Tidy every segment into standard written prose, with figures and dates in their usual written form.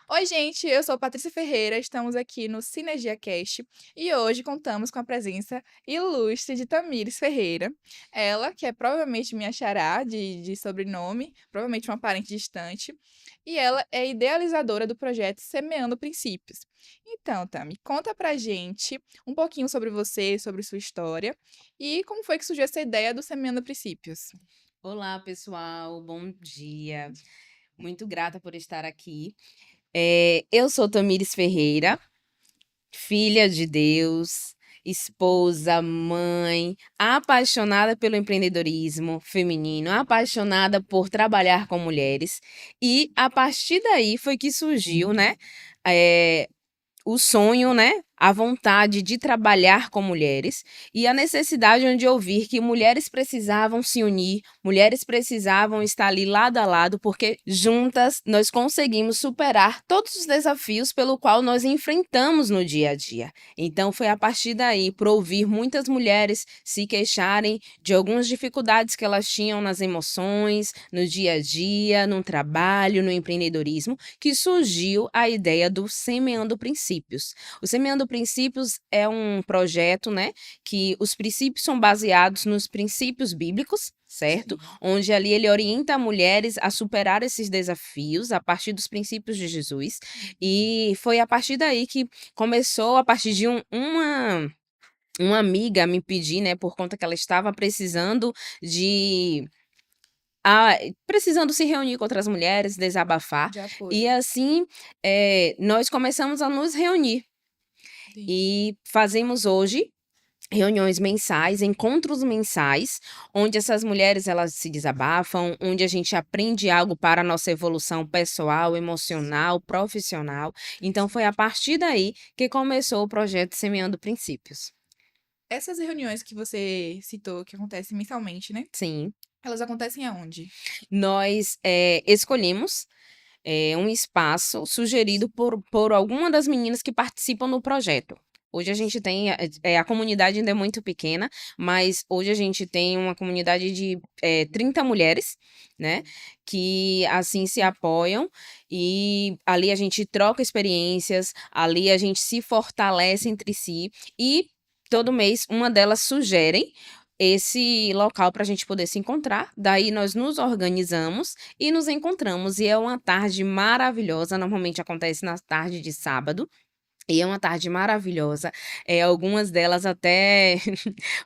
Oi, gente, eu sou Patrícia Ferreira, estamos aqui no Sinergia Cast e hoje contamos com a presença ilustre de Tamires Ferreira. Ela, que é provavelmente minha xará de sobrenome, provavelmente uma parente distante, e ela é idealizadora do projeto Semeando Princípios. Então, Tami, conta pra gente um pouquinho sobre você, sobre sua história e como foi que surgiu essa ideia do Semeando Princípios. Olá, pessoal, bom dia. Muito grata por estar aqui. Eu sou Tamires Ferreira, filha de Deus, esposa, mãe, apaixonada pelo empreendedorismo feminino, apaixonada por trabalhar com mulheres. E a partir daí foi que surgiu, né? eh, o sonho, né? A vontade de trabalhar com mulheres e a necessidade de ouvir que mulheres precisavam se unir, mulheres precisavam estar ali lado a lado, porque juntas nós conseguimos superar todos os desafios pelo qual nós enfrentamos no dia a dia. Então foi a partir daí, por ouvir muitas mulheres se queixarem de algumas dificuldades que elas tinham nas emoções, no dia a dia, no trabalho, no empreendedorismo, que surgiu a ideia do Semeando Princípios. O Semeando Princípios é um projeto, né, que os princípios são baseados nos princípios bíblicos, certo? Sim. Onde ali ele orienta mulheres a superar esses desafios a partir dos princípios de Jesus. E foi a partir daí que começou, a partir de uma amiga me pedir, né, por conta que ela estava precisando de precisando se reunir com outras mulheres, desabafar, De e apoio. assim, nós começamos a nos reunir. Sim. E fazemos hoje reuniões mensais, encontros mensais, onde essas mulheres elas se desabafam, onde a gente aprende algo para a nossa evolução pessoal, emocional, profissional. Então foi a partir daí que começou o projeto Semeando Princípios. Essas reuniões que você citou, que acontecem mensalmente, né? Sim, Elas acontecem aonde? nós escolhemos um espaço sugerido por alguma das meninas que participam do projeto. Hoje a gente tem, a comunidade ainda é muito pequena, mas hoje a gente tem uma comunidade de 30 mulheres, né, que assim se apoiam e ali a gente troca experiências, ali a gente se fortalece entre si e todo mês uma delas sugere esse local para a gente poder se encontrar. Daí nós nos organizamos e nos encontramos, e é uma tarde maravilhosa, normalmente acontece na tarde de sábado, e é uma tarde maravilhosa, algumas delas até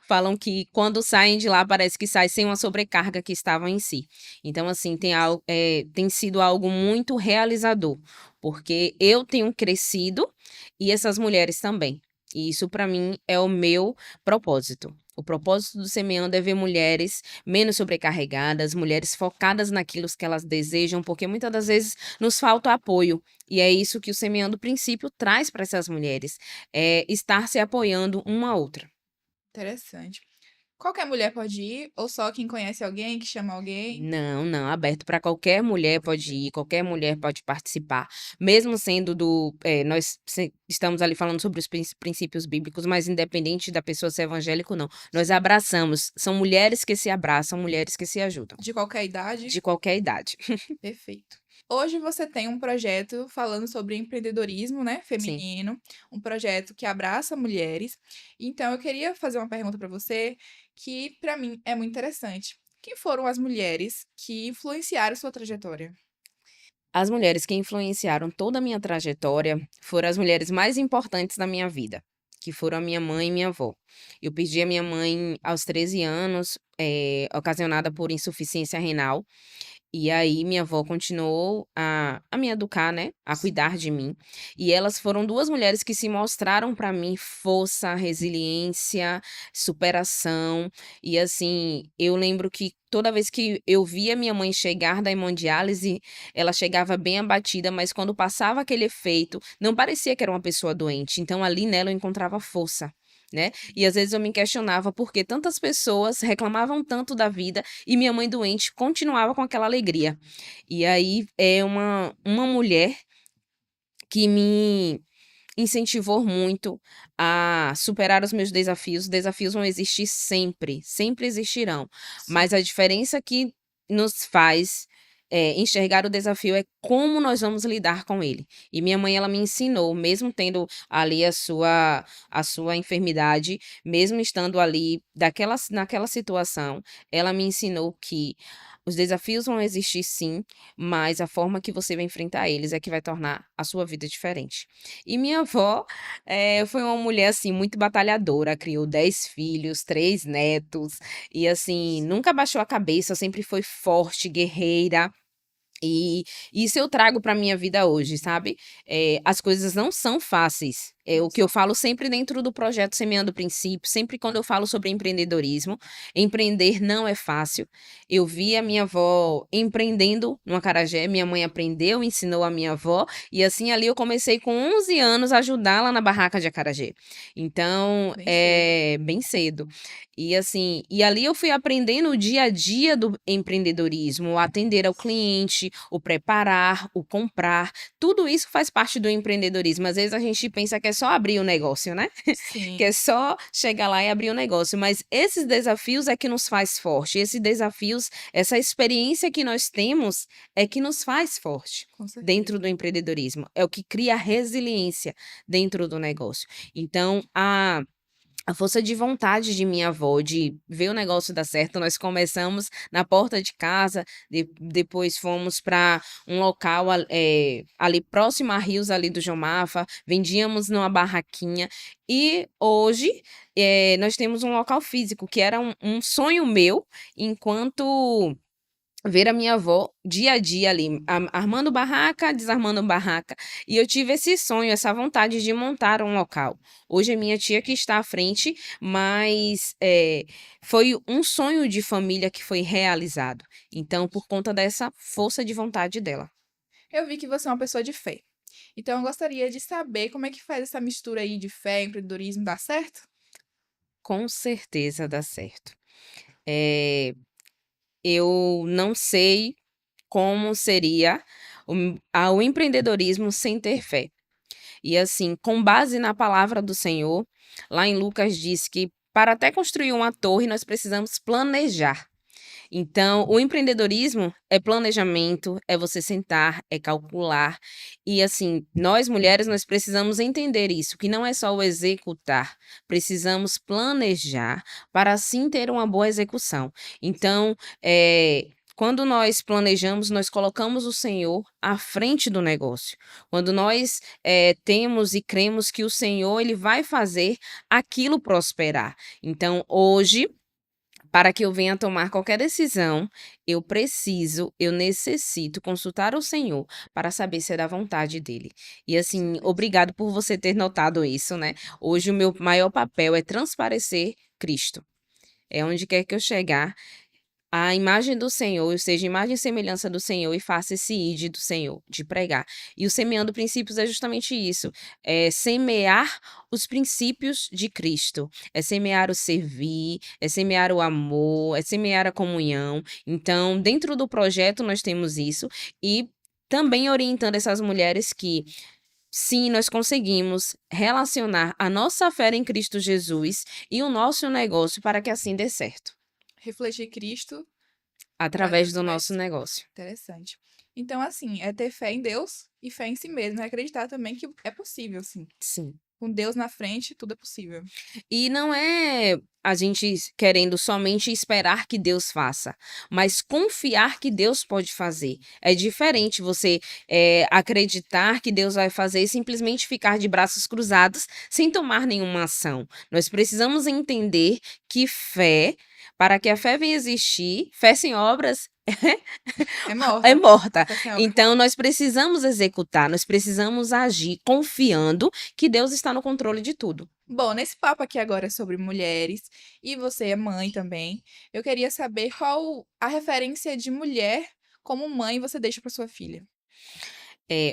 falam que quando saem de lá parece que saem sem uma sobrecarga que estavam em si. Então assim, tem sido algo muito realizador, porque eu tenho crescido e essas mulheres também, e isso para mim é o meu propósito. O propósito do Semeando é ver mulheres menos sobrecarregadas, mulheres focadas naquilo que elas desejam, porque muitas das vezes nos falta apoio. E é isso que o Semeando Princípio traz para essas mulheres, é estar se apoiando uma a outra. Interessante. Qualquer mulher pode ir, ou só quem conhece alguém, que chama alguém? Não, não, aberto para qualquer mulher pode ir, qualquer mulher pode participar, mesmo sendo nós estamos ali falando sobre os princípios bíblicos, mas independente da pessoa ser evangélico ou não, nós abraçamos, são mulheres que se abraçam, mulheres que se ajudam, De qualquer idade? de qualquer idade. Perfeito. Hoje você tem um projeto falando sobre empreendedorismo, né, Sim. feminino, um projeto que abraça mulheres. Então eu queria fazer uma pergunta para você que para mim é muito interessante. Quem foram as mulheres que influenciaram sua trajetória? As mulheres que influenciaram toda a minha trajetória foram as mulheres mais importantes da minha vida, que foram a minha mãe e minha avó. Eu perdi a minha mãe aos 13 anos, ocasionada por insuficiência renal. E aí minha avó continuou a me educar, né, a Sim. cuidar de mim. E elas foram 2 mulheres que se mostraram para mim força, resiliência, superação. E assim, eu lembro que toda vez que eu via minha mãe chegar da hemodiálise, ela chegava bem abatida, mas quando passava aquele efeito, não parecia que era uma pessoa doente. Então ali nela eu encontrava força, né. E às vezes eu me questionava por que tantas pessoas reclamavam tanto da vida e minha mãe doente continuava com aquela alegria. E aí é uma mulher que me incentivou muito a superar os meus desafios. Os desafios vão existir sempre, sempre existirão, Sim. mas a diferença é que nos faz enxergar o desafio é como nós vamos lidar com ele. E minha mãe, ela me ensinou, mesmo tendo ali a sua enfermidade, mesmo estando ali naquela situação, ela me ensinou que os desafios vão existir sim, mas a forma que você vai enfrentar eles é que vai tornar a sua vida diferente. E minha avó foi uma mulher assim muito batalhadora, criou 10 filhos, 3 netos, e assim, nunca baixou a cabeça, sempre foi forte, guerreira. E isso eu trago para minha vida hoje, sabe. As coisas não são fáceis. É o que eu Nossa, falo sempre dentro do projeto Semeando Princípios, sempre quando eu falo sobre empreendedorismo, empreender não é fácil. Eu vi a minha avó empreendendo no acarajé, minha mãe aprendeu, ensinou a minha avó, e assim ali eu comecei com 11 anos a ajudá-la na barraca de acarajé. Então, bem cedo. bem cedo. E assim, e ali eu fui aprendendo o dia a dia do empreendedorismo, o atender ao cliente, o preparar, o comprar, tudo isso faz parte do empreendedorismo. Às vezes a gente pensa que é só abrir o negócio, né? Que Sim, é só chegar lá e abrir o negócio, mas esses desafios é que nos faz forte. Esses desafios, essa experiência que nós temos é que nos faz forte com certeza. dentro do empreendedorismo. É o que cria resiliência dentro do negócio. Então, a força de vontade de minha avó de ver o negócio dar certo, nós começamos na porta de casa, depois fomos para um local ali próximo a Rios, ali do João Mafa, vendíamos numa barraquinha, e hoje, nós temos um local físico, que era um sonho meu, enquanto ver a minha avó dia a dia ali, armando barraca, desarmando barraca. E eu tive esse sonho, essa vontade de montar um local. Hoje é minha tia que está à frente, mas foi um sonho de família que foi realizado. Então, por conta dessa força de vontade dela. Eu vi que você é uma pessoa de fé. Então, eu gostaria de saber como é que faz essa mistura aí de fé, empreendedorismo, dá certo? Com certeza dá certo. Eh, eu não sei como seria o empreendedorismo sem ter fé. E assim, com base na palavra do Senhor, lá em Lucas diz que para até construir uma torre nós precisamos planejar. Então, o empreendedorismo é planejamento, é você sentar, é calcular. E assim, nós mulheres, nós precisamos entender isso, que não é só o executar, precisamos planejar para assim ter uma boa execução. Então, quando nós planejamos, nós colocamos o Senhor à frente do negócio. Quando nós temos e cremos que o Senhor ele vai fazer aquilo prosperar. Então, hoje para que eu venha tomar qualquer decisão, eu necessito consultar o Senhor para saber se é da vontade dele. E Com assim, certeza. obrigado por você ter notado isso, né. Hoje o meu maior papel é transparecer Cristo. É onde quer que eu chegar, a imagem do Senhor, eu seja imagem e semelhança do Senhor e faça esse ide do Senhor, de pregar. E o semeando princípios é justamente isso, é semear os princípios de Cristo, é semear o servir, é semear o amor, é semear a comunhão. Então, dentro do projeto nós temos isso e também orientando essas mulheres que sim, nós conseguimos relacionar a nossa fé em Cristo Jesus e o nosso negócio para que assim dê certo, Refletir Cristo através do nosso através. negócio. Interessante. Então, assim, é ter fé em Deus e fé em si mesmo. É acreditar também que é possível, sim. Sim. Com Deus na frente, tudo é possível. E não é a gente querendo somente esperar que Deus faça, mas confiar que Deus pode fazer. É diferente você, acreditar que Deus vai fazer e simplesmente ficar de braços cruzados sem tomar nenhuma ação. Nós precisamos entender que fé, para que a fé venha existir, fé sem obras É é morta. A morta. fé sem obra é Então morta. nós precisamos executar, nós precisamos agir confiando que Deus está no controle de tudo. Bom, nesse papo aqui agora sobre mulheres, e você é mãe também, eu queria saber qual a referência de mulher como mãe você deixa para sua filha.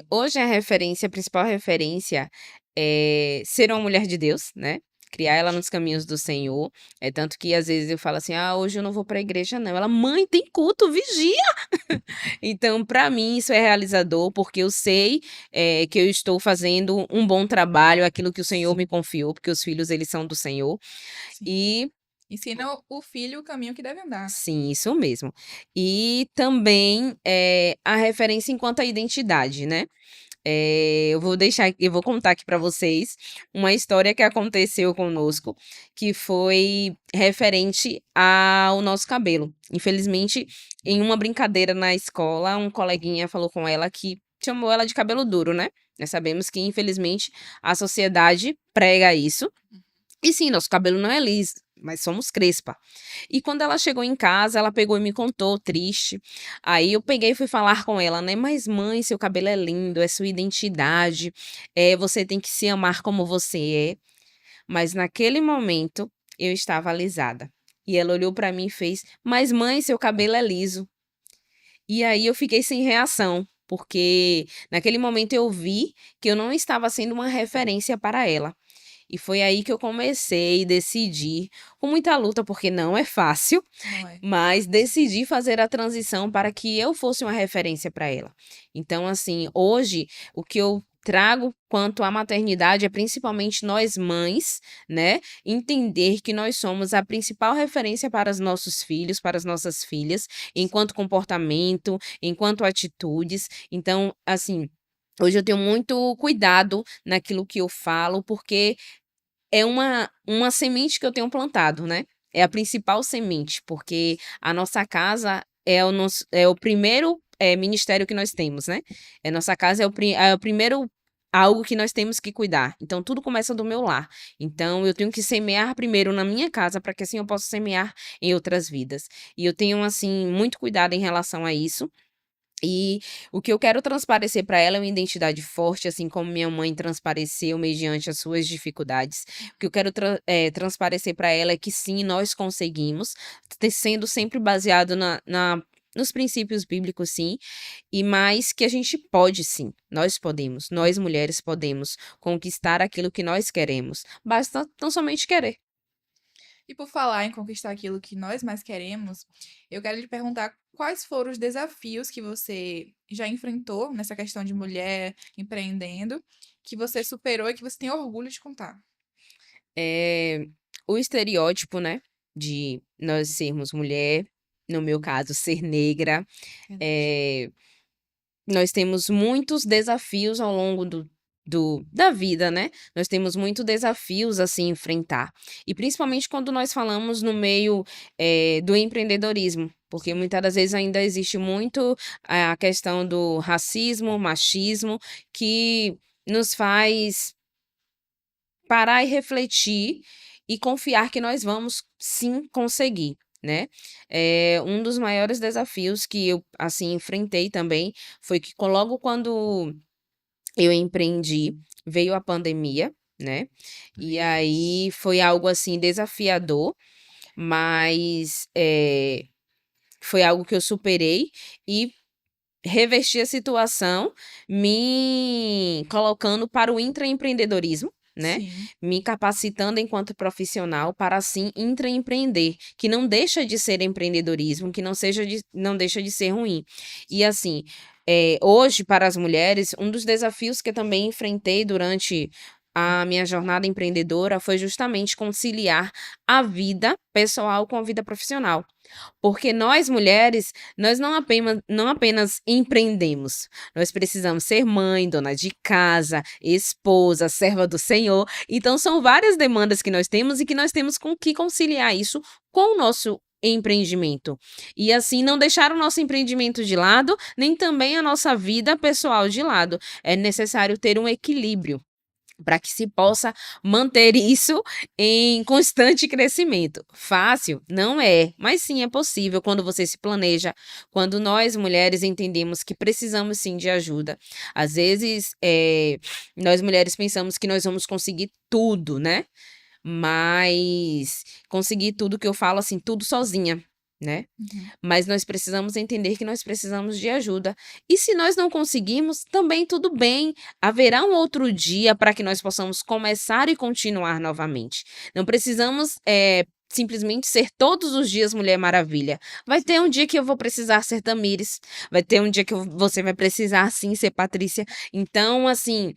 Hoje a principal referência é ser uma mulher de Deus, né, criar ela nos caminhos do Senhor, é tanto que às vezes eu falo assim: "Ah, hoje eu não vou para a igreja não", ela: "Mãe, tem culto, vigia". Então para mim isso é realizador, porque eu sei, que eu estou fazendo um bom trabalho, aquilo que o Senhor me confiou, porque os filhos eles são do Senhor, Sim. e Ensina o filho o caminho que deve andar, né? Sim, isso mesmo. E também a referência enquanto a identidade, né? Eu vou contar aqui para vocês uma história que aconteceu conosco, que foi referente ao nosso cabelo. Infelizmente, em uma brincadeira na escola, um coleguinha falou com ela que chamou ela de cabelo duro, né? Nós sabemos que, infelizmente, a sociedade prega isso. E sim, nosso cabelo não é liso, mas somos crespa. E quando ela chegou em casa, ela pegou e me contou, triste. Aí eu peguei e fui falar com ela, né? Mas mãe, seu cabelo é lindo, é sua identidade, você tem que se amar como você é. Mas naquele momento eu estava alisada. E ela olhou pra mim e fez: Mas mãe, seu cabelo é liso. E aí eu fiquei sem reação, porque naquele momento eu vi que eu não estava sendo uma referência para ela. E foi aí que eu comecei a decidir, com muita luta, porque não é fácil, Não é? mas decidi fazer a transição para que eu fosse uma referência para ela. Então, assim, hoje, o que eu trago quanto à maternidade é principalmente nós mães, né? Entender que nós somos a principal referência para os nossos filhos, para as nossas filhas, enquanto comportamento, enquanto atitudes. Então, assim, hoje eu tenho muito cuidado naquilo que eu falo, porque é uma semente que eu tenho plantado, né. É a principal semente, porque a nossa casa é o primeiro, ministério que nós temos, né. Nossa casa é o primeiro algo que nós temos que cuidar, então tudo começa do meu lar. Então eu tenho que semear primeiro na minha casa, para que assim eu possa semear em outras vidas. E eu tenho, assim, muito cuidado em relação a isso. E o que eu quero transparecer para ela é uma identidade forte, assim como minha mãe transpareceu mediante as suas dificuldades. O que eu quero transparecer para ela é que sim, nós conseguimos, sendo sempre baseado nos princípios bíblicos, sim, e mais que a gente pode sim, nós podemos, nós mulheres podemos conquistar aquilo que nós queremos. Basta tão somente querer. E por falar em conquistar aquilo que nós mais queremos, eu quero lhe perguntar quais foram os desafios que você já enfrentou nessa questão de mulher empreendendo, que você superou e que você tem orgulho de contar. É, o estereótipo, né, de nós sermos mulher, no meu caso, ser negra, Verdade. eh, nós temos muitos desafios ao longo da vida, né? Nós temos muitos desafios a se enfrentar. E principalmente quando nós falamos no meio, do empreendedorismo, porque Sim. muitas das vezes ainda existe muito a questão do racismo, machismo, que nos faz parar e refletir e confiar que nós vamos sim conseguir, né. Um dos maiores desafios que eu, assim, enfrentei também foi que logo quando eu empreendi, veio a pandemia, né, e Veio. aí foi algo, assim, desafiador, mas, foi algo que eu superei e reverti a situação, me colocando para o intraempreendedorismo, né, Sim. me capacitando enquanto profissional para assim intraempreender, que não deixa de ser empreendedorismo, que não deixa de ser ruim. E assim, hoje para as mulheres, um dos desafios que eu também enfrentei durante a minha jornada empreendedora foi justamente conciliar a vida pessoal com a vida profissional. Porque nós mulheres, nós não apenas empreendemos, nós precisamos ser mãe, dona de casa, esposa, serva do Senhor. Então são várias demandas que nós temos e que nós temos com que conciliar isso com o nosso empreendimento. E assim não deixar o nosso empreendimento de lado, nem também a nossa vida pessoal de lado. É necessário ter um equilíbrio para que se possa manter isso em constante crescimento. Fácil? Não é, mas sim é possível quando você se planeja, quando nós mulheres entendemos que precisamos sim de ajuda. Às vezes, nós mulheres pensamos que nós vamos conseguir tudo, né? Mas conseguir tudo que eu falo assim, tudo sozinha, né? Uhum. Mas nós precisamos entender que nós precisamos de ajuda. E se nós não conseguirmos, também tudo bem. Haverá um outro dia para que nós possamos começar e continuar novamente. Não precisamos, simplesmente ser todos os dias Mulher Maravilha. Vai ter um dia que eu vou precisar ser Tamires. Vai ter um dia que você vai precisar sim ser Patrícia. Então, assim,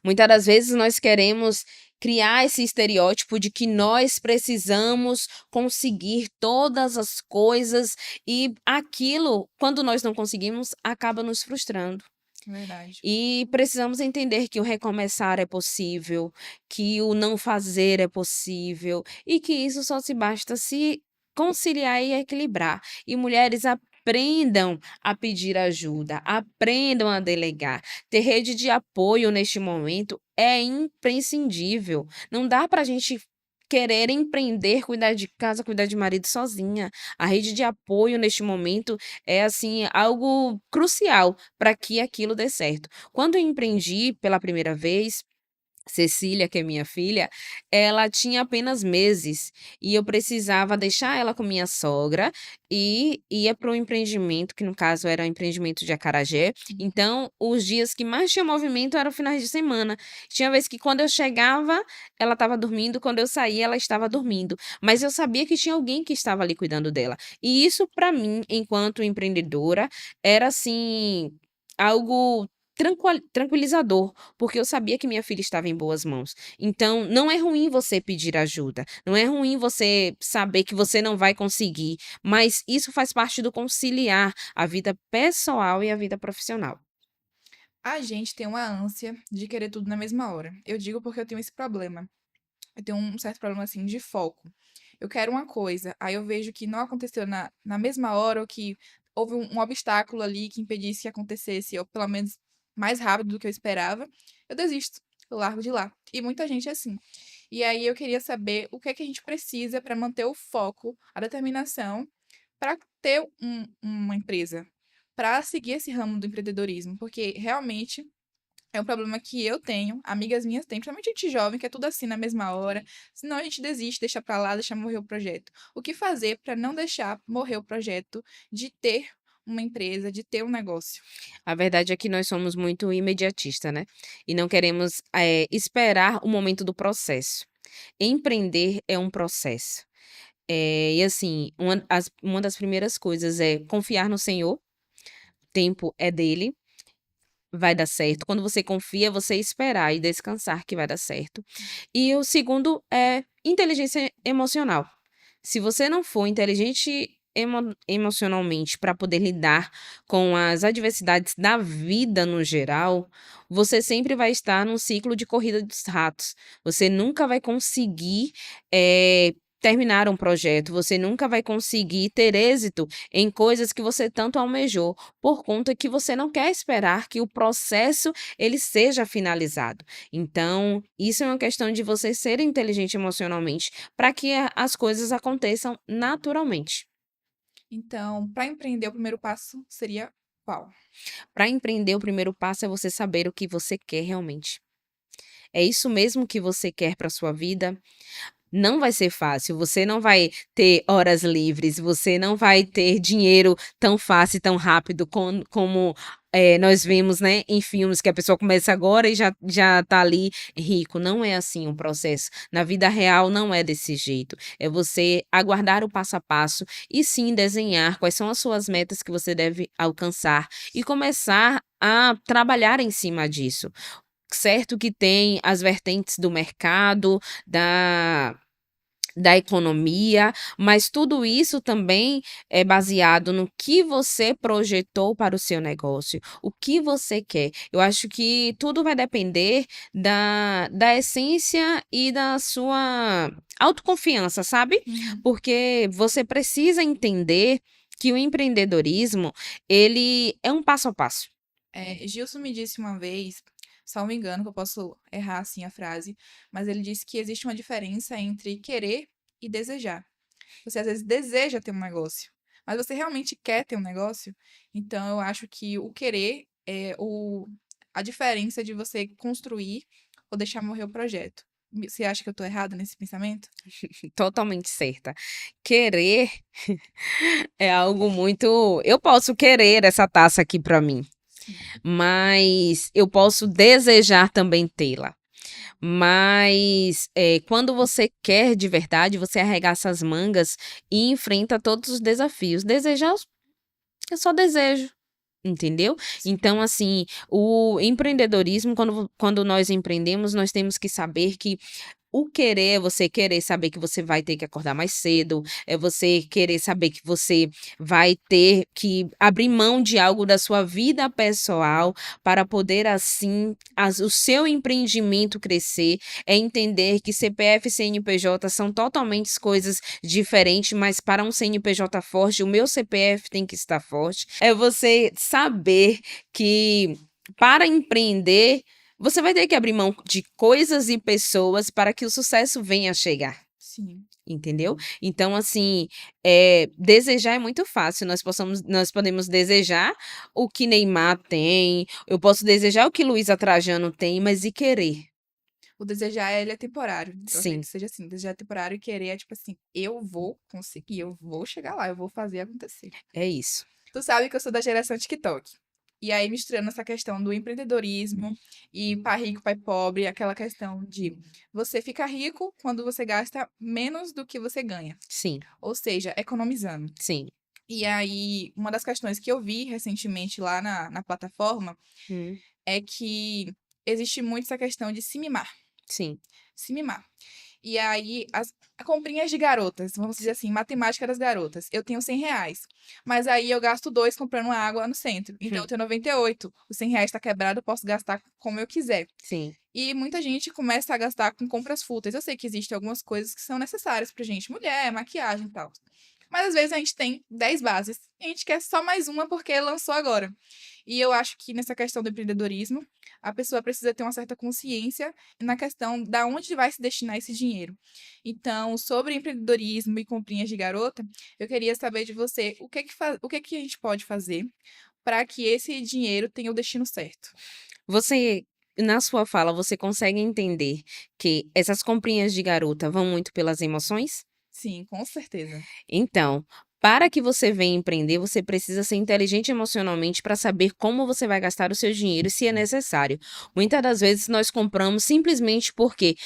Muitas das vezes nós queremos criar esse estereótipo de que nós precisamos conseguir todas as coisas e aquilo, quando nós não conseguimos, acaba nos frustrando. Verdade. E precisamos entender que o recomeçar é possível, que o não fazer é possível e que isso só se basta se conciliar e equilibrar. E mulheres aprendam a pedir ajuda, aprendam a delegar. Ter rede de apoio neste momento é imprescindível. Não dá para a gente querer empreender, cuidar de casa, cuidar de marido sozinha. A rede de apoio neste momento é assim algo crucial para que aquilo dê certo. Quando eu empreendi pela primeira vez, Cecília, que é minha filha, ela tinha apenas meses e eu precisava deixar ela com minha sogra e ia para o empreendimento, que no caso era o empreendimento de acarajé. Então, os dias que mais tinha movimento eram finais de semana. Tinha vez que quando eu chegava, ela estava dormindo, quando eu saía, ela estava dormindo. Mas eu sabia que tinha alguém que estava ali cuidando dela. E isso, para mim, enquanto empreendedora, era assim algo tranquilizador, porque eu sabia que minha filha estava em boas mãos. Então, não é ruim você pedir ajuda, não é ruim você saber que você não vai conseguir, mas isso faz parte do conciliar a vida pessoal e a vida profissional. A gente tem uma ânsia de querer tudo na mesma hora. Eu digo porque eu tenho esse problema. Eu tenho um certo problema, assim, de foco. Eu quero uma coisa, aí eu vejo que não aconteceu na mesma hora, ou que houve um obstáculo ali que impedisse que acontecesse, ou pelo menos mais rápido do que eu esperava, eu desisto, eu largo de lá. E muita gente é assim. E aí eu queria saber o que é que a gente precisa para manter o foco, a determinação, para ter uma empresa, para seguir esse ramo do empreendedorismo, porque realmente é um problema que eu tenho, amigas minhas têm, principalmente gente jovem, que é tudo assim na mesma hora. Senão a gente desiste, deixa pra lá, deixa morrer o projeto. O que fazer para não deixar morrer o projeto de ter uma empresa, de ter um negócio? A verdade é que nós somos muito imediatista, né? E não queremos esperar o momento do processo. Empreender é um processo. E assim, uma das primeiras coisas é confiar no Senhor, o tempo é dele. Vai dar certo. Quando você confia, você esperar e descansar que vai dar certo. E o segundo é inteligência emocional. Se você não for inteligente emocionalmente para poder lidar com as adversidades da vida no geral, você sempre vai estar num ciclo de corrida dos ratos. Você nunca vai conseguir terminar um projeto, você nunca vai conseguir ter êxito em coisas que você tanto almejou, por conta que você não quer esperar que o processo ele seja finalizado. Então, isso é uma questão de você ser inteligente emocionalmente para que as coisas aconteçam naturalmente. Então, para empreender, o primeiro passo seria qual? Para empreender, o primeiro passo é você saber o que você quer realmente. É isso mesmo que você quer para sua vida? Não vai ser fácil, você não vai ter horas livres, você não vai ter dinheiro tão fácil e tão rápido como, nós vemos, né, em filmes que a pessoa começa agora e já tá ali rico. Não é assim o processo. Na vida real não é desse jeito. É você aguardar o passo a passo e sim desenhar quais são as suas metas que você deve alcançar e começar a trabalhar em cima disso. Certo que tem as vertentes do mercado, da economia, mas tudo isso também é baseado no que você projetou para o seu negócio, o que você quer. Eu acho que tudo vai depender da essência e da sua autoconfiança, sabe? Uhum. Porque você precisa entender que o empreendedorismo, ele é um passo a passo. Gilson me disse uma vez, salvo engano, que eu posso errar assim a frase, mas ele disse que existe uma diferença entre querer e desejar. Você às vezes deseja ter um negócio, mas você realmente quer ter um negócio? Então eu acho que o querer é a diferença de você construir ou deixar morrer o projeto. Você acha que eu tô errada nesse pensamento? Totalmente certa. Querer é algo muito. Eu posso querer essa taça aqui para mim, Sim. mas eu posso desejar também tê-la. Mas quando você quer de verdade, você arregaça as mangas e enfrenta todos os desafios. Desejar, eu só desejo. Entendeu? Então, assim, o empreendedorismo, quando nós empreendemos, nós temos que saber que o querer é você querer saber que você vai ter que acordar mais cedo, é você querer saber que você vai ter que abrir mão de algo da sua vida pessoal para poder, assim, o seu empreendimento crescer, é entender que CPF e CNPJ são totalmente coisas diferentes, mas para um CNPJ forte, o meu CPF tem que estar forte. É você saber que para empreender você vai ter que abrir mão de coisas e pessoas para que o sucesso venha a chegar, Sim. entendeu? Então, assim, desejar é muito fácil. Nós podemos desejar o que Neymar tem, eu posso desejar o que Luísa Trajano tem, mas e querer? O desejar, ele é temporário. Eu acredito Sim, que seja assim. Desejar é temporário e querer é tipo assim, eu vou conseguir, eu vou chegar lá, eu vou fazer acontecer. é isso. Tu sabe que eu sou da geração TikTok. E aí, misturando essa questão do empreendedorismo e pai rico, pai pobre, aquela questão de você fica rico quando você gasta menos do que você ganha. Sim, Ou seja, economizando. sim. E aí, uma das questões que eu vi recentemente lá na plataforma Hum, é que existe muito essa questão de se mimar. sim, Se mimar. E aí, as comprinhas de garotas, vamos dizer assim, matemática das garotas. Eu tenho R$ 100, mas aí eu gasto dois comprando água no centro. Então eu hum, tenho 98. Os R$ 100 tá quebrado, eu posso gastar como eu quiser. sim, E muita gente começa a gastar com compras fúteis. Eu sei que existem algumas coisas que são necessárias pra gente, mulher, maquiagem e tal. Mas às vezes a gente tem 10 bases e a gente quer só mais uma porque lançou agora. E eu acho que nessa questão do empreendedorismo, a pessoa precisa ter uma certa consciência na questão da onde vai se destinar esse dinheiro. Então, sobre empreendedorismo e comprinhas de garota, eu queria saber de você o que que a gente pode fazer para que esse dinheiro tenha o destino certo. Você, na sua fala, você consegue entender que essas comprinhas de garota vão muito pelas emoções? Sim, com certeza. Então, para que você venha empreender, você precisa ser inteligente emocionalmente para saber como você vai gastar o seu dinheiro, se é necessário. Muitas das vezes nós compramos simplesmente porque,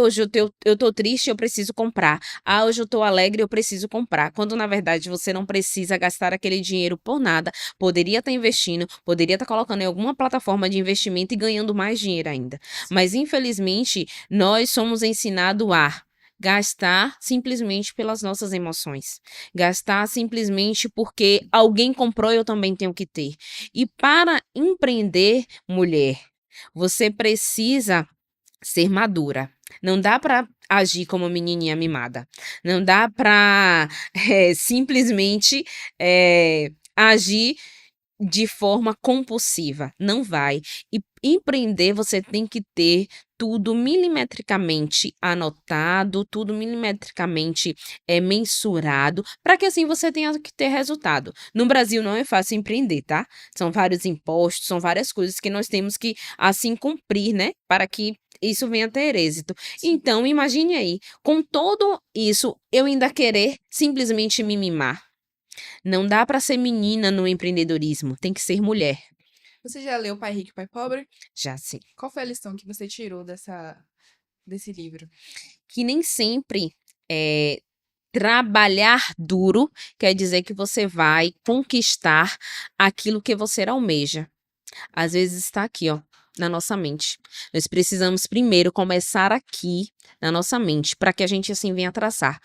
hoje eu tô triste, eu preciso comprar. Hoje eu tô alegre, eu preciso comprar. Quando na verdade você não precisa gastar aquele dinheiro por nada, poderia estar investindo, poderia estar colocando em alguma plataforma de investimento e ganhando mais dinheiro ainda. Sim. Mas infelizmente, nós somos ensinados a gastar simplesmente pelas nossas emoções. Gastar simplesmente porque alguém comprou e eu também tenho que ter. E para empreender, mulher, você precisa ser madura. Não dá para agir como menininha mimada. Não dá para simplesmente agir de forma compulsiva, não vai. E empreender você tem que ter tudo milimetricamente anotado, tudo milimetricamente mensurado, para que assim você tenha que ter resultado. No Brasil não é fácil empreender, tá? São vários impostos, são várias coisas que nós temos que assim cumprir, né? Para que isso venha a ter êxito. Sim. Então, imagine aí, com todo isso, eu ainda querer simplesmente me mimar. Não dá para ser menina no empreendedorismo, tem que ser mulher. Você já leu Pai Rico e Pai Pobre? Já sei. Qual foi a lição que você tirou desse livro? Que nem sempre trabalhar duro quer dizer que você vai conquistar aquilo que você almeja. Às vezes está aqui, ó, na nossa mente. Nós precisamos primeiro começar aqui na nossa mente, para que a gente assim venha traçar.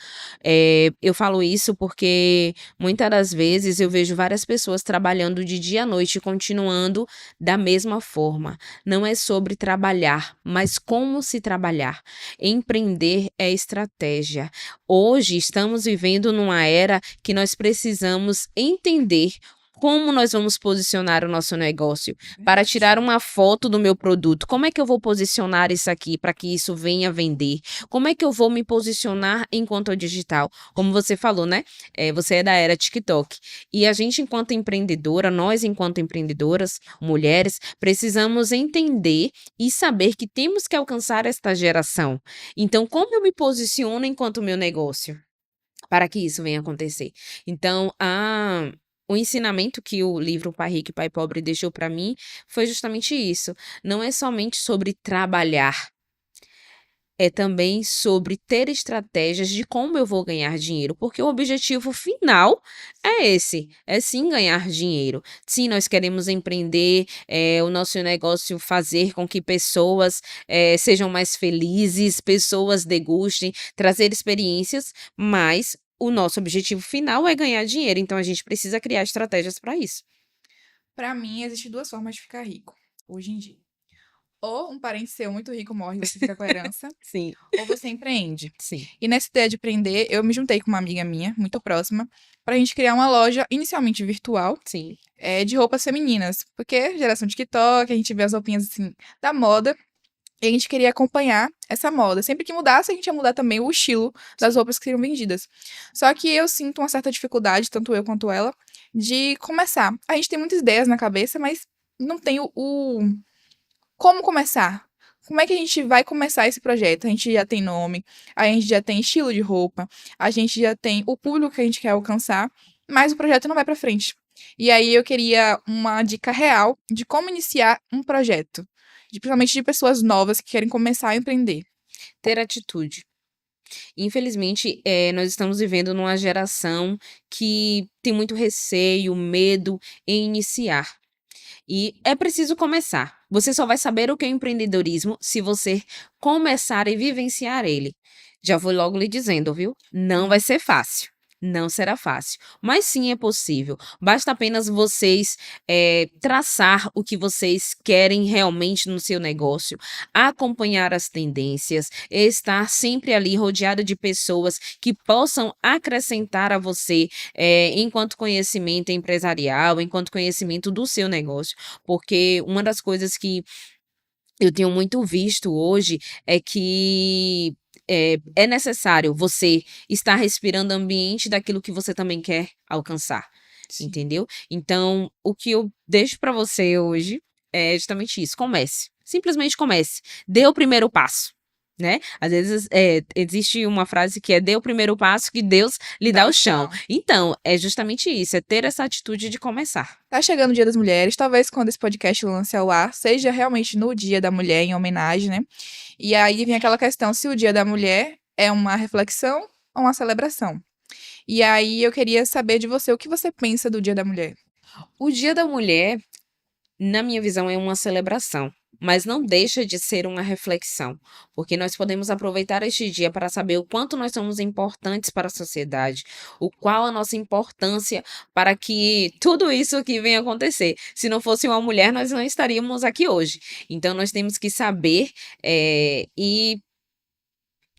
Eu falo isso porque muitas das vezes eu vejo várias pessoas trabalhando de dia à noite e continuando da mesma forma. Não é sobre trabalhar, mas como se trabalhar. Empreender é estratégia. Hoje estamos vivendo numa era que nós precisamos entender como nós vamos posicionar o nosso negócio? Para Verdade. tirar uma foto do meu produto, como é que eu vou posicionar isso aqui para que isso venha a vender? Como é que eu vou me posicionar enquanto digital? Como você falou, né? Você é da era TikTok. E a gente, enquanto empreendedora, nós, enquanto empreendedoras, mulheres, precisamos entender e saber que temos que alcançar esta geração. Então, como eu me posiciono enquanto meu negócio? Para que isso venha acontecer. Então, o ensinamento que o livro Pai Rico e Pai Pobre deixou para mim foi justamente isso. Não é somente sobre trabalhar. é também sobre ter estratégias de como eu vou ganhar dinheiro, porque o objetivo final é esse, é sim ganhar dinheiro. Sim, nós queremos empreender, o nosso negócio fazer com que pessoas sejam mais felizes, pessoas degustem, trazer experiências, mas o nosso objetivo final é ganhar dinheiro, então a gente precisa criar estratégias para isso. Pra mim, existem duas formas de ficar rico, hoje em dia. Ou um parente seu muito rico morre e você fica com a herança, Sim, ou você empreende. sim, E nessa ideia de empreender, eu me juntei com uma amiga minha, muito próxima, pra gente criar uma loja inicialmente virtual, sim. de roupas femininas. Porque geração TikTok, a gente vê as roupinhas assim da moda, e a gente queria acompanhar essa moda. Sempre que mudasse, a gente ia mudar também o estilo das roupas que seriam vendidas. Só que eu sinto uma certa dificuldade, tanto eu quanto ela, de começar. A gente tem muitas ideias na cabeça, mas não tem como começar. Como é que a gente vai começar esse projeto? A gente já tem nome, a gente já tem estilo de roupa, a gente já tem o público que a gente quer alcançar, mas o projeto não vai para frente. E aí eu queria uma dica real de como iniciar um projeto, principalmente de pessoas novas que querem começar a empreender. Ter atitude. Infelizmente, nós estamos vivendo numa geração que tem muito receio, medo em iniciar. E é preciso começar. Você só vai saber o que é empreendedorismo se você começar e vivenciar ele. Já vou logo lhe dizendo, viu? Não vai ser fácil. Não será fácil, mas sim é possível. Basta apenas vocês traçar o que vocês querem realmente no seu negócio, acompanhar as tendências, estar sempre ali rodeado de pessoas que possam acrescentar a você enquanto conhecimento empresarial, enquanto conhecimento do seu negócio. Porque uma das coisas que eu tenho muito visto hoje é que é necessário você estar respirando ambiente daquilo que você também quer alcançar, Sim. entendeu? Então, o que eu deixo para você hoje é justamente isso: comece. Simplesmente comece. Dê o primeiro passo. Né? Às vezes existe uma frase que é dê o primeiro passo que Deus lhe Dá dá o o chão. chão. Então, é justamente isso, é ter essa atitude de começar. Tá chegando o Dia das Mulheres, talvez quando esse podcast lance ao ar, seja realmente no Dia da Mulher, em homenagem, né? E aí vem aquela questão se o Dia da Mulher é uma reflexão ou uma celebração. E aí eu queria saber de você o que você pensa do Dia da Mulher. O Dia da Mulher, na minha visão, é uma celebração, mas não deixa de ser uma reflexão, porque nós podemos aproveitar este dia para saber o quanto nós somos importantes para a sociedade, o qual a nossa importância para que tudo isso que venha acontecer. Se não fosse uma mulher, nós não estaríamos aqui hoje. Então, nós temos que saber e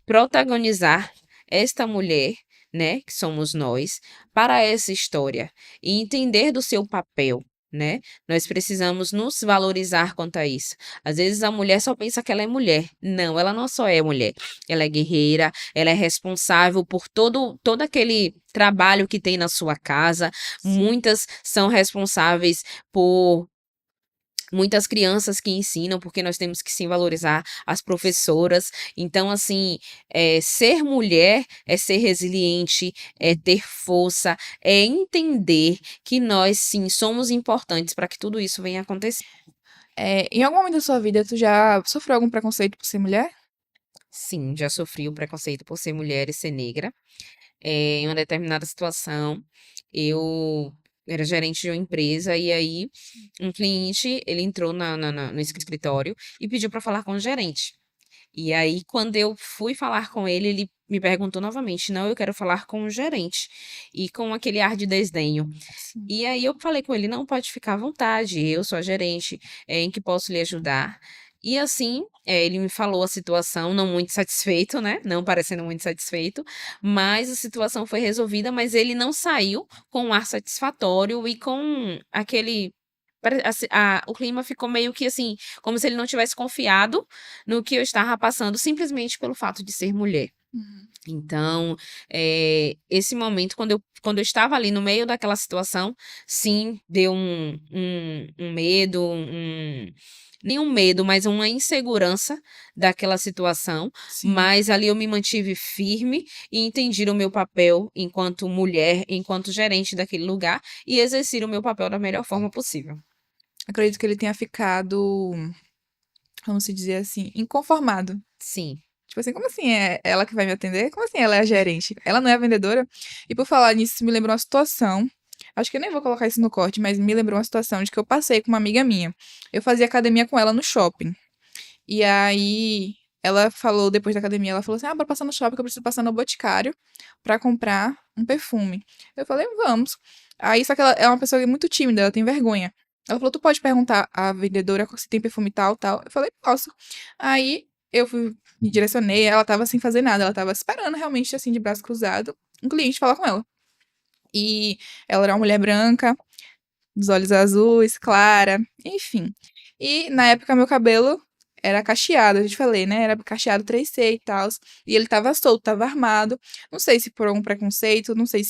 protagonizar esta mulher, né, que somos nós, para essa história e entender do seu papel. Né? Nós precisamos nos valorizar quanto a isso. Às vezes a mulher só pensa que ela é mulher. Não, ela não só é mulher. Ela é guerreira, ela é responsável por todo aquele trabalho que tem na sua casa. Sim. Muitas são responsáveis por muitas crianças que ensinam, porque nós temos que sim valorizar as professoras. Então, assim, ser mulher é ser resiliente, é ter força, é entender que nós sim somos importantes para que tudo isso venha acontecer. Em algum momento da sua vida, tu já sofreu algum preconceito por ser mulher? Sim, já sofri o preconceito por ser mulher e ser negra. Em uma determinada situação, eu era gerente de uma empresa e aí um cliente, ele entrou no escritório e pediu para falar com o gerente. E aí, quando eu fui falar com ele, ele me perguntou novamente: "Não, eu quero falar com o gerente", e com aquele ar de desdenho. Sim. E aí eu falei com ele: "Não, pode ficar à vontade, eu sou a gerente, em que posso lhe ajudar?". E assim, ele me falou a situação, não muito satisfeito, né, não parecendo muito satisfeito, mas a situação foi resolvida, mas ele não saiu com um ar satisfatório e com aquele o clima ficou meio que assim, como se ele não tivesse confiado no que eu estava passando, simplesmente pelo fato de ser mulher. Uhum. Então, esse momento, quando eu estava ali no meio daquela situação, sim, deu um medo, nem um medo, mas uma insegurança daquela situação, Sim. mas ali eu me mantive firme e entendi o meu papel enquanto mulher, enquanto gerente daquele lugar e exerci o meu papel da melhor forma possível. Acredito que ele tenha ficado, vamos se dizer assim, inconformado. Sim. Tipo assim, como assim é ela que vai me atender? Como assim ela é a gerente? Ela não é a vendedora? E por falar nisso, isso me lembrou uma situação. Acho que eu nem vou colocar isso no corte, mas me lembrou uma situação de que eu passei com uma amiga minha. Eu fazia academia com ela no shopping. E aí ela falou, depois da academia, ela falou assim: ah, bora passar no shopping que eu preciso passar no Boticário pra comprar um perfume. Eu falei, vamos. Aí, só que ela é uma pessoa muito tímida, ela tem vergonha. Ela falou, tu pode perguntar à vendedora se tem perfume tal, tal. Eu falei, posso. Aí me direcionei, ela tava sem fazer nada, ela tava esperando realmente, assim, de braço cruzado, um cliente falar com ela. E ela era uma mulher branca, dos olhos azuis, clara, enfim. E na época meu cabelo era cacheado, eu te falei, né? Era cacheado 3C e tal. E ele tava solto, tava armado. Não sei se por algum preconceito, não sei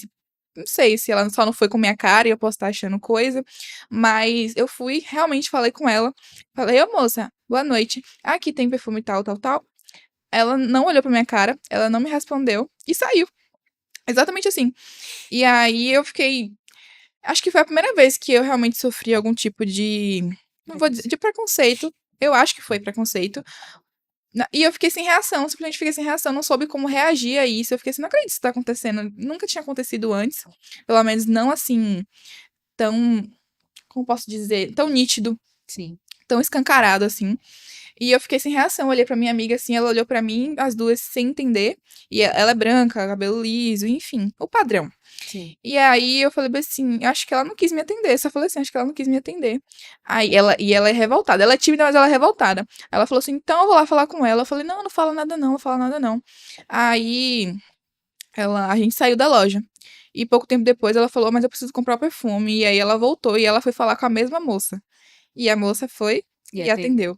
se ela só não foi com minha cara e eu posso estar achando coisa, mas eu fui, realmente falei com ela. Falei, ô moça, boa noite. Aqui tem perfume tal, tal, tal. Ela não olhou pra minha cara, ela não me respondeu e saiu. Exatamente assim. E aí eu fiquei. Acho que foi a primeira vez que eu realmente sofri algum tipo de. Não vou dizer. De preconceito. Eu acho que foi preconceito. E eu fiquei sem reação, simplesmente fiquei sem reação, não soube como reagir a isso. Eu fiquei assim, não acredito que isso tá acontecendo. Nunca tinha acontecido antes. Pelo menos não assim, tão. Como posso dizer? Tão nítido, Sim, tão escancarado assim. E eu fiquei sem reação, olhei pra minha amiga assim, ela olhou pra mim, as duas sem entender. E ela é branca, cabelo liso, enfim, o padrão. sim. E aí eu falei bem assim, acho que ela não quis me atender. Só falei assim, acho que ela não quis me atender. Ela é revoltada. Ela é tímida, mas ela é revoltada. Ela falou assim, então eu vou lá falar com ela. Eu falei, não, não fala nada não, não fala nada não. Aí a gente saiu da loja. E pouco tempo depois ela falou, mas eu preciso comprar o perfume. E aí ela voltou e ela foi falar com a mesma moça. E a moça foi E e até atendeu.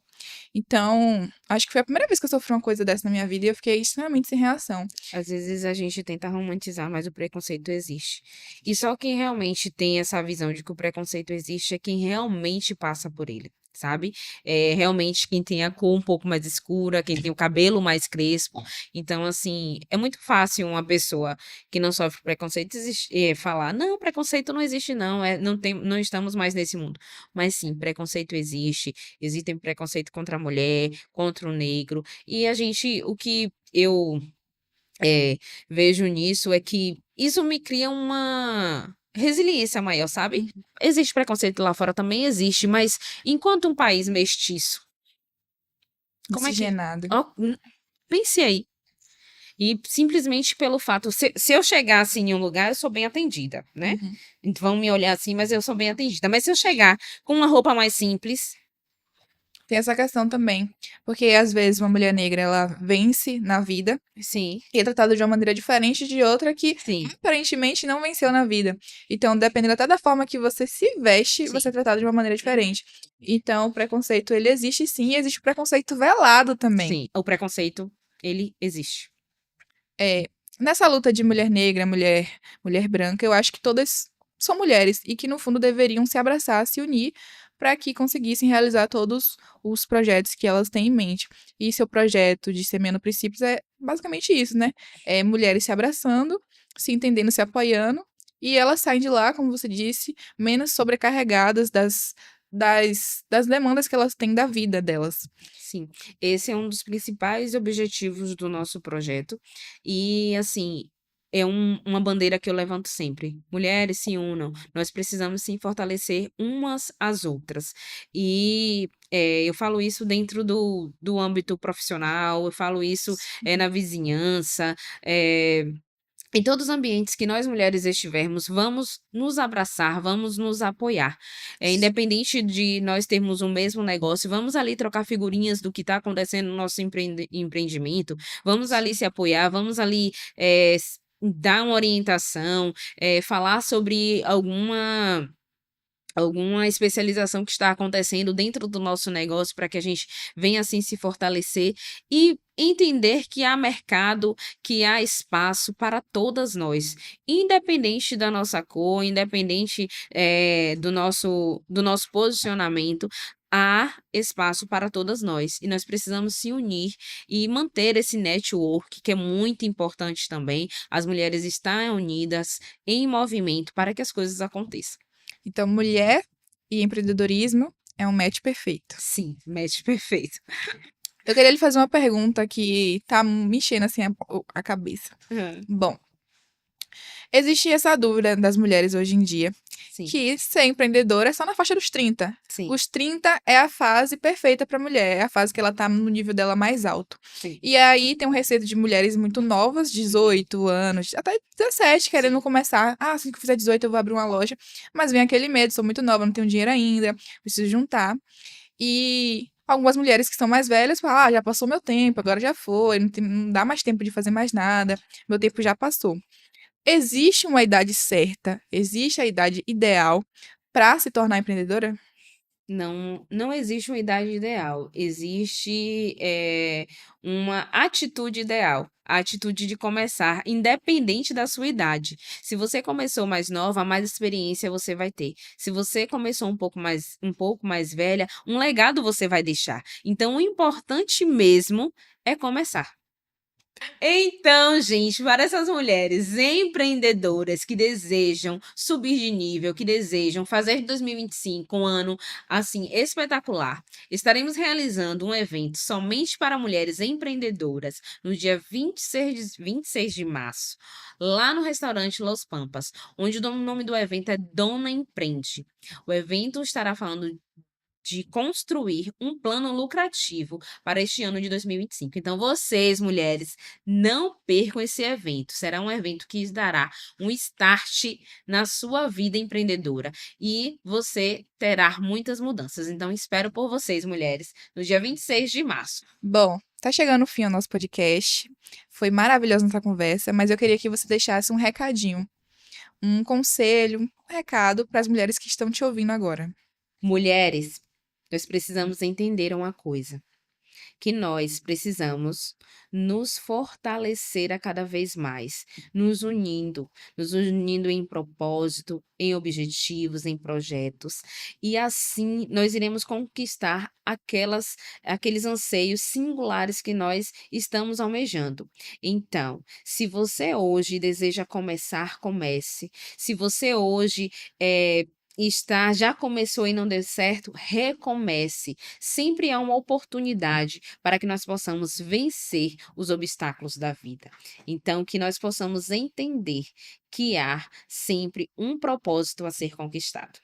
Então, acho que foi a primeira vez que eu sofri uma coisa dessa na minha vida e eu fiquei extremamente sem reação. às vezes a gente tenta romantizar, mas o preconceito existe. E só quem realmente tem essa visão de que o preconceito existe é quem realmente passa por ele. Sabe? É realmente quem tem a cor um pouco mais escura, quem tem o cabelo mais crespo. Então, assim, é muito fácil uma pessoa que não sofre preconceito falar: não, preconceito não existe, não, não tem, não estamos mais nesse mundo. Mas sim, preconceito existe, existem preconceito contra a mulher, contra o negro. E a gente, o que eu eh, vejo nisso é que isso me cria uma resiliência maior, sabe? Existe preconceito lá fora, também existe, mas enquanto um país mestiço, como é que. Miscigenado. Ó, pense aí. E simplesmente pelo fato, se eu chegar assim em um lugar, eu sou bem atendida, né? Uhum. Então, vão me olhar assim, mas eu sou bem atendida. Mas se eu chegar com uma roupa mais simples, Tem essa questão também, porque às vezes uma mulher negra ela vence na vida sim, e é tratada de uma maneira diferente de outra que sim, aparentemente não venceu na vida. Então, dependendo até da forma que você se veste, você é sim, tratado de uma maneira diferente. Então, o preconceito ele existe sim, e existe o preconceito velado também. sim. O preconceito, ele existe. É, nessa luta de mulher negra, mulher branca, eu acho que todas são mulheres e que no fundo deveriam se abraçar, se unir para que conseguissem realizar todos os projetos que elas têm em mente. E seu projeto de Semeando Princípios é basicamente isso, né? É mulheres se abraçando, se entendendo, se apoiando, e elas saem de lá, como você disse, menos sobrecarregadas das demandas que elas têm da vida delas. Sim, esse é um dos principais objetivos do nosso projeto. E, assim, é uma bandeira que eu levanto sempre. Mulheres se unam, nós precisamos sim fortalecer umas às outras. E eu falo isso dentro do âmbito profissional, eu falo isso na vizinhança, eh, em todos os ambientes que nós mulheres estivermos, vamos nos abraçar, vamos nos apoiar. Independente de nós termos o mesmo negócio, vamos ali trocar figurinhas do que está acontecendo no nosso empreendimento, vamos ali se apoiar, vamos ali dar uma orientação, falar sobre alguma especialização que está acontecendo dentro do nosso negócio para que a gente venha assim se fortalecer e entender que há mercado, que há espaço para todas nós, independente da nossa cor, independente do nosso posicionamento. Há espaço para todas nós e nós precisamos se unir e manter esse network que é muito importante também. As mulheres estão unidas em movimento para que as coisas aconteçam. Então, mulher e empreendedorismo é um match perfeito. Sim, match perfeito. Eu queria lhe fazer uma pergunta que tá me enchendo assim a cabeça. Hã. Bom, existe essa dúvida das mulheres hoje em dia, Sim, que ser empreendedora é só na faixa dos 30. sim, Os 30 é a fase perfeita para mulher, é a fase que ela tá no nível dela mais alto. sim, E aí tem um receito de mulheres muito novas, uhum, 18 anos, até 17, querendo sim. começar. Ah, assim que eu fizer 18 eu vou abrir uma loja. Mas vem aquele medo, sou muito nova, não tenho dinheiro ainda, preciso juntar. E algumas mulheres que são mais velhas falam: ah, já passou meu tempo, agora já foi, não dá mais tempo de fazer mais nada, meu tempo já passou. Existe uma idade certa, existe a idade ideal para se tornar empreendedora? Não, não existe uma idade ideal, existe, uma atitude ideal, a atitude de começar, independente da sua idade. Se você começou mais nova, mais experiência você vai ter. Se você começou um pouco mais velha, um legado você vai deixar. Então o importante mesmo é começar. Então, gente, para essas mulheres empreendedoras que desejam subir de nível, que desejam fazer de 2025 um ano assim espetacular, estaremos realizando um evento somente para mulheres empreendedoras no dia 26 de março, lá no restaurante Los Pampas, onde o nome do evento é Dona Empreende. O evento estará falando de construir um plano lucrativo para este ano de 2025. Então, vocês, mulheres, não percam esse evento. Será um evento que dará um start na sua vida empreendedora e você terá muitas mudanças. Então, espero por vocês, mulheres, no dia 26 de março. Bom, tá chegando o fim ao nosso podcast. Foi maravilhosa nossa conversa, mas eu queria que você deixasse um recadinho, um conselho, um recado para as mulheres que estão te ouvindo agora. Mulheres, nós precisamos entender uma coisa. Que nós precisamos nos fortalecer a cada vez mais, nos unindo em propósito, em objetivos, em projetos, e assim nós iremos conquistar aqueles anseios singulares que nós estamos almejando. Então, se você hoje deseja começar, comece. Se você hoje já começou e não deu certo, recomece. Sempre há uma oportunidade para que nós possamos vencer os obstáculos da vida. Então, que nós possamos entender que há sempre um propósito a ser conquistado.